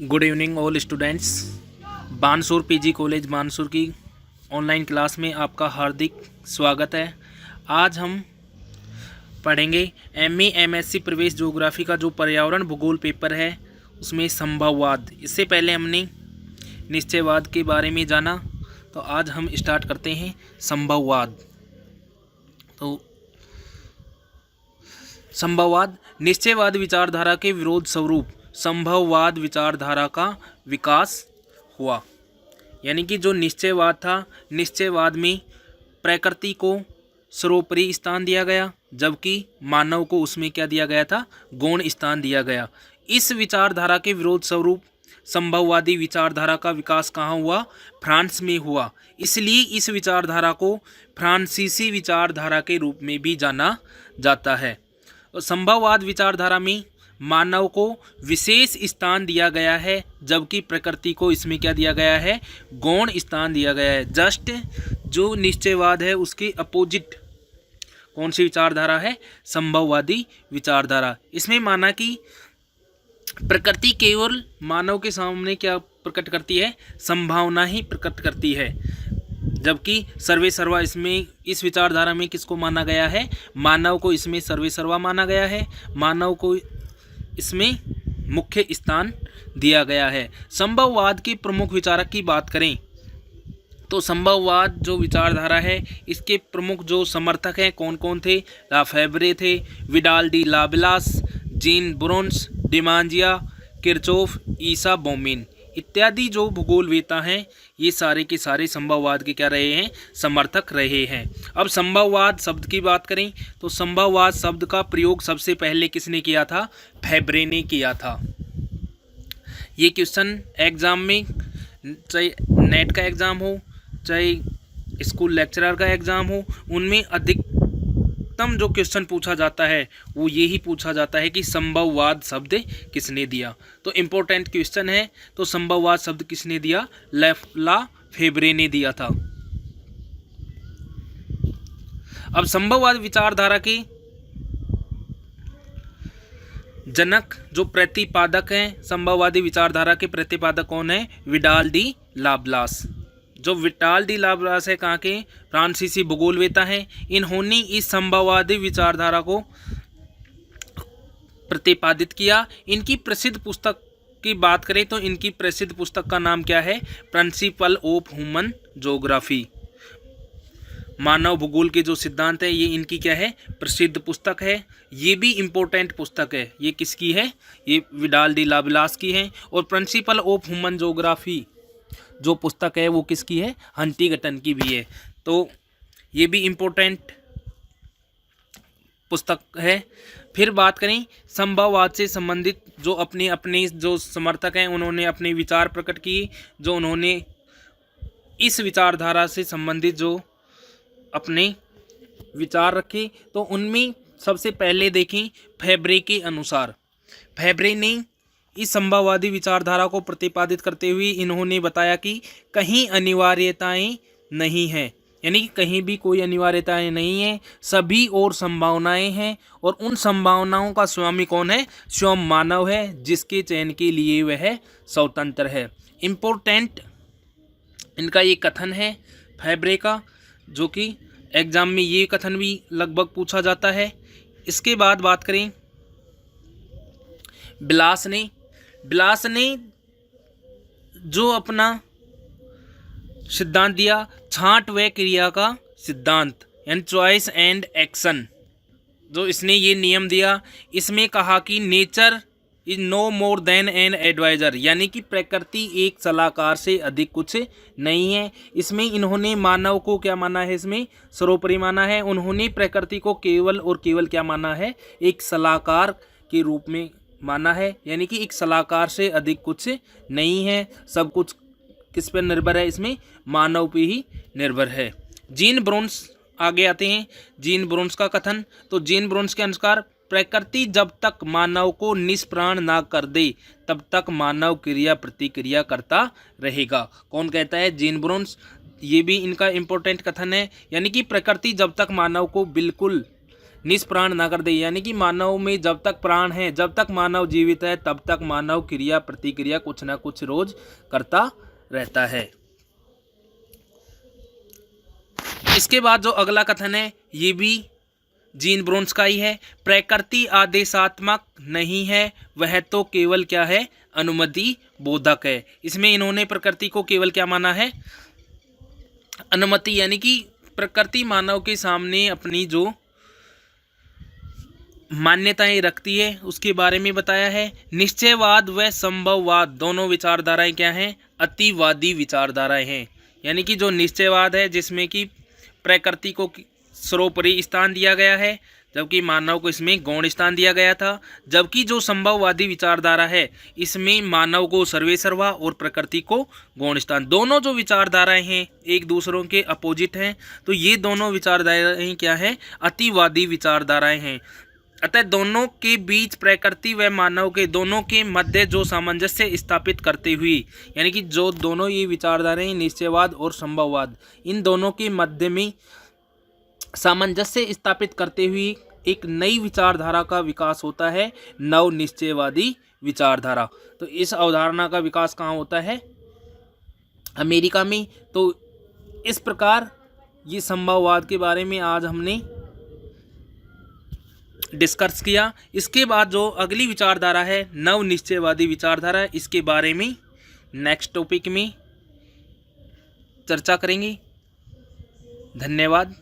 Good evening all students. Bansur PG college Bansur की online class में आपका हार्दिक स्वागत है। आज हम पढ़ेंगे एमए एमएससी प्रवेश ज्योग्राफी का जो पर्यावरण भूगोल पेपर है उसमें संभववाद। इससे पहले हमने निश्चयवाद के बारे में जाना, तो आज हम स्टार्ट करते हैं संभववाद। तो संभववाद निश्चयवाद विचारधारा के विरोध स्वरूप संभववाद विचारधारा का विकास हुआ। यानी कि जो निश्चयवाद था, निश्चयवाद में प्रकृति को सर्वोपरि स्थान दिया गया, जबकि मानव को उसमें क्या दिया गया था, गौण स्थान दिया गया। इस विचारधारा के विरोध स्वरूप संभववादी विचारधारा का विकास कहाँ हुआ? फ्रांस में हुआ। इसलिए इस विचारधारा को फ्रांसीसी विचारधारा के रूप में भी जाना जाता है। संभववाद विचारधारा में मानव को विशेष स्थान दिया गया है, जबकि प्रकृति को इसमें क्या दिया गया है, गौण स्थान दिया गया है। जस्ट जो निश्चयवाद है उसके अपोजिट कौन सी विचारधारा है? संभववादी विचारधारा। इसमें माना कि प्रकृति केवल मानव के सामने क्या प्रकट करती है? संभावना ही प्रकट करती है, जबकि सर्वे सर्वा इसमें इस विचारधारा में किसको माना गया है? मानव को इसमें सर्वे सर्वा माना गया है, मानव को इसमें मुख्य स्थान दिया गया है। संभववाद के प्रमुख विचारक की बात करें तो संभववाद जो विचारधारा है इसके प्रमुख जो समर्थक हैं कौन कौन थे? लाफेब्रे थे, Vidal de la Blache, Jean Brunhes, Demangeon, Kirchhoff, Isaiah Bowman इत्यादि जो भूगोलवेत्ता हैं, ये सारे के सारे संभववाद के क्या रहे हैं? समर्थक रहे हैं। अब संभववाद शब्द की बात करें तो संभववाद शब्द का प्रयोग सबसे पहले किसने किया था? फेब्रे ने किया था। ये क्वेश्चन एग्जाम में, चाहे नेट का एग्ज़ाम हो चाहे स्कूल लेक्चरर का एग्ज़ाम हो, उनमें अधिकतम जो क्वेश्चन पूछा जाता है वो यही पूछा जाता है कि संभववाद शब्द किसने दिया। तो इम्पोर्टेंट क्वेश्चन है। तो संभववाद शब्द किसने दिया? लाफेब्रे ने दिया था। अब संभववाद विचारधारा के जनक जो प्रतिपादक हैं, संभववादी विचारधारा के प्रतिपादक कौन है? Vidal de la Blache. जो विडाल डी लाब्लास है कहाँ के? फ्रांसीसी भूगोलवेत्ता हैं। इन्होंने इस संभववादी विचारधारा को प्रतिपादित किया। इनकी प्रसिद्ध पुस्तक की बात करें तो इनकी प्रसिद्ध पुस्तक का नाम क्या है? Principle of human geography. मानव भूगोल के जो सिद्धांत है ये इनकी क्या है? प्रसिद्ध पुस्तक है। ये भी इम्पोर्टेंट पुस्तक है। ये किसकी है? ये विडाल डी लाब्लास की है। और प्रिंसिपल ऑफ ह्यूमन ज्योग्राफी जो पुस्तक है वो किसकी है? हंटिंगटन की भी है। तो ये भी इम्पोर्टेंट पुस्तक है। फिर बात करें संभववाद से संबंधित जो अपने अपने जो समर्थक हैं उन्होंने अपने विचार प्रकट किए, जो उन्होंने इस विचारधारा से संबंधित जो अपने विचार रखे, तो उनमें सबसे पहले देखें फेब्रे के अनुसार। फेब्रे ने इस संभववादी विचारधारा को प्रतिपादित करते हुए इन्होंने बताया कि कहीं अनिवार्यताएं नहीं हैं, यानी कि कहीं भी कोई अनिवार्यताएं नहीं है, सभी और संभावनाएं हैं। और उन संभावनाओं का स्वामी कौन है? स्वयं मानव है, जिसके चयन के लिए वह स्वतंत्र है। इम्पोर्टेंट इनका ये कथन है फेब्रे का, जो कि एग्जाम में ये कथन भी लगभग पूछा जाता है। इसके बाद बात करें बिलास ने जो अपना सिद्धांत दिया, छांट व क्रिया का सिद्धांत, यानी चॉइस एंड एक्शन, जो इसने ये नियम दिया, इसमें कहा कि nature is no more than an adviser, यानी कि प्रकृति एक सलाहकार से अधिक कुछ नहीं है। इसमें इन्होंने मानव को क्या माना है? इसमें सर्वोपरि माना है। उन्होंने प्रकृति को केवल और केवल क्या माना है? एक सलाहकार के रूप में माना है, यानी कि एक सलाहकार से अधिक कुछ नहीं है। सब कुछ किस पर निर्भर है? इसमें मानव पे ही निर्भर है। जीन ब्रोन्स आगे आते हैं। जीन ब्रोन्स का कथन, तो जीन ब्रोन्स के अनुसार प्रकृति जब तक मानव को निष्प्राण ना कर दे तब तक मानव क्रिया प्रतिक्रिया करता रहेगा। कौन कहता है? Gene bronze. ये भी इनका इम्पोर्टेंट कथन है, यानी कि प्रकृति जब तक मानव को बिल्कुल निष्प्राण ना कर दे, यानी कि मानव में जब तक प्राण है, जब तक मानव जीवित है, तब तक मानव क्रिया प्रतिक्रिया कुछ ना कुछ रोज करता रहता है। इसके बाद जो अगला कथन है ये भी जीन ब्रोन्स का ही है। प्रकृति आदेशात्मक नहीं है, वह तो केवल क्या है, अनुमति बोधक है। इसमें इन्होंने प्रकृति को केवल क्या माना है, अनुमति, यानी कि प्रकृति मानव के सामने अपनी जो मान्यताएं रखती है उसके बारे में बताया है। निश्चयवाद व संभववाद दोनों विचारधाराएं क्या हैं, अतिवादी विचारधाराएं हैं। यानी कि जो निश्चयवाद है जिसमें कि प्रकृति को सर्वोपरि स्थान दिया गया है, जबकि मानव को इसमें गौण स्थान दिया गया था। जबकि जो संभववादी विचारधारा है इसमें मानव को सर्वेसर्वा और प्रकृति को गौण स्थान। दोनों जो विचारधाराएं हैं एक दूसरों के अपोजिट हैं, तो ये दोनों विचारधाराएं क्या हैं, अतिवादी विचारधाराएं हैं। अतः दोनों के बीच प्रकृति व मानव के दोनों के मध्य जो सामंजस्य स्थापित करते हुए, यानी कि जो दोनों ये विचारधाराएं निश्चयवाद और संभववाद, इन दोनों के मध्य में सामंजस्य स्थापित करते हुए एक नई विचारधारा का विकास होता है, नव निश्चयवादी विचारधारा। तो इस अवधारणा का विकास कहाँ होता है, अमेरिका में। तो इस प्रकार ये संभववाद के बारे में आज हमने डिस्कस किया। इसके बाद जो अगली विचारधारा है नव निश्चयवादी विचारधारा, इसके बारे में नेक्स्ट टॉपिक में चर्चा करेंगे। धन्यवाद।